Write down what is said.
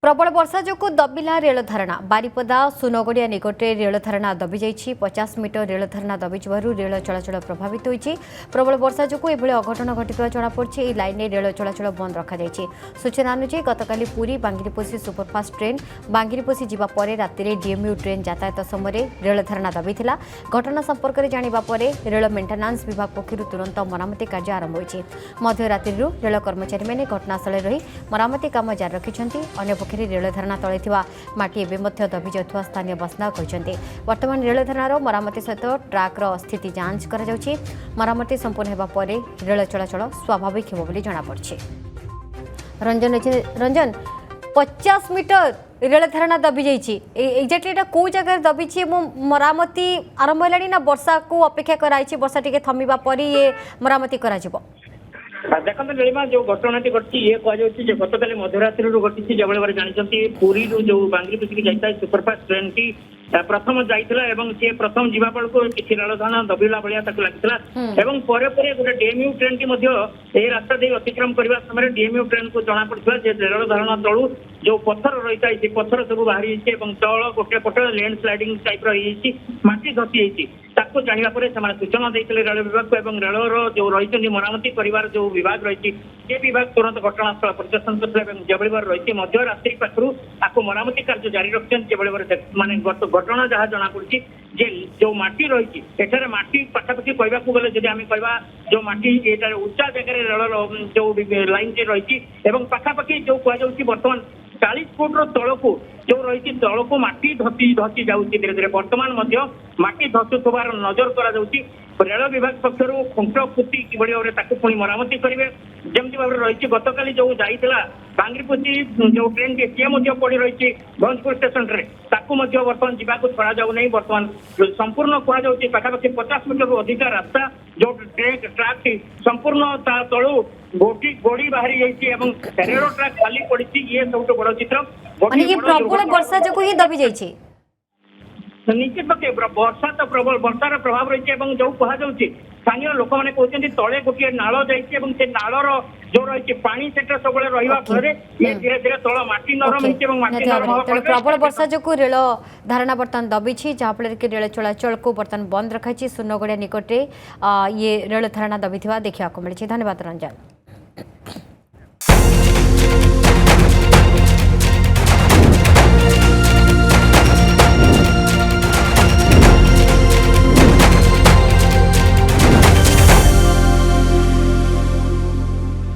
प्रबल वर्षा जो दबिला रेल धारणा बारिपदा सुनगड़िया निकटे रेल धारणा दबी जाइए 50 मीटर रेल धारणा दबिज रेल चलाचल प्रभावित होती प्रबल वर्षा जो यह अघटन घटता जमापड़ी लाइन में रेल चलाचल बंद रखा सूचना अनुसार गतकाली पुरी बांगिरीपोशी सुपरफास्ट ट्रेन बांगिरीपोशी जावापर राति डीएमयू ट्रेन यातायात समय रेल धारणा दबी घटना संपर्क में जानापर रेल मेन्टेनान्स विभाग पक्षर तुरंत मरामती कार्य आरंभ होती मध्यरात्रि रेल कर्मचारी मैंने घटनास्थल रही मरामती काम जारी रखिंट अंपक्ष रेल धारणा तले माटी एवं दबी जाता स्थानीय बासिंदा कहते वर्तमान रेल धारणार मरामती सहित ट्राक्र स्थिति जांच कर मरामती संपूर्ण होगा पर रेल चलाचल स्वाभाविक हो जमापड़ी। रंजन 50 मीटर रेल धारणा दबी जाइए एक्जाक्टली कौ जगह दबी मरामती आरंभ है ना वर्षा को अपेक्षा कराई वर्षा टी थमिबा पर ये मरामती करा देखते नीलिमा जो घटनाटी घटी ये कहुच्छे गतकाली मध्यरात्रि घटी जो भाई जानते पुरी जो बांगिरीपोशी जाता है सुपरफास्ट ट्रेन की प्रथम जाइला सी प्रथम जीवा बेलू किसी रेल धारणा दबिला भाया लगी गोटे डीएमयू ट्रेन की रास्ता दे अतिक्रम करने समय डीएमयू ट्रेन को जना पड़ा रेल धारणा तलू जो पत्थर रही है पत्थर सब बाहरी तल गोटे पट लैंड स्लाइडिंग टाइप रही धसी जानापर से सूचना देते रेल विभाग को रेलर जो रही मरामती कर जो विभाग रही ये विभाग तुरंत घटनास्थल परिदर्शन करते जो रही मध्यरात्रि पाखु आपको मरामती कार्य जारी रखते माने घटना जहाँ जमापड़ी जे जो माटी रही है माटी पाखापाखि कहवाक गले जब आम कह जो माटी ये उच्चा जगह रेल जो लाइन से रही पाखापाखि जो कहुच्छी बर्तमान 40 फुट तल को जो रही तल को माटी धसी धसी जाऊँगी धीरे धीरे बर्तमान माटी धसुवार नजर कर रेल विभाग पक्षर खुंट खुंटी कि भाव में पुणी मरामती करेंगे जमी भाव रही गतकाली जो जाइला बांगिरीपोशी जो ट्रेन की सी पड़ी रही भंजपुर स्टेशन बर्तमान जावाक छड़ा जाऊ नहीं बर्तमान संपूर्ण कहुच्छी पाखापाखि 50 मीटर रु अधिक रास्ता जो ट्राक संपूर्ण तलू गोड़ी बाहरी जाइए रेल ट्राक खाली पड़ी ये सब बड़ चित्र प्रबल वर्षा जो ही दबी जाइए निश्चित पक्षे वर्षा तो प्रबल वर्षार प्रभाव रही है जो कहुच्छी स्थानीय लोक मैंने कहते तले गोटे नाल जाइए नालर जो रही पानी से सब रहा फल धीरे धीरे तल माटी नरम होती प्रबल वर्षा जो रेल धारणा बर्तमान दबी जहाँफल कि रेल चलाचल को बर्तमान बंद रखाई सुनगड़िया निकटे ये रेल धारणा दबी देखा मिली। धन्यवाद रंजन।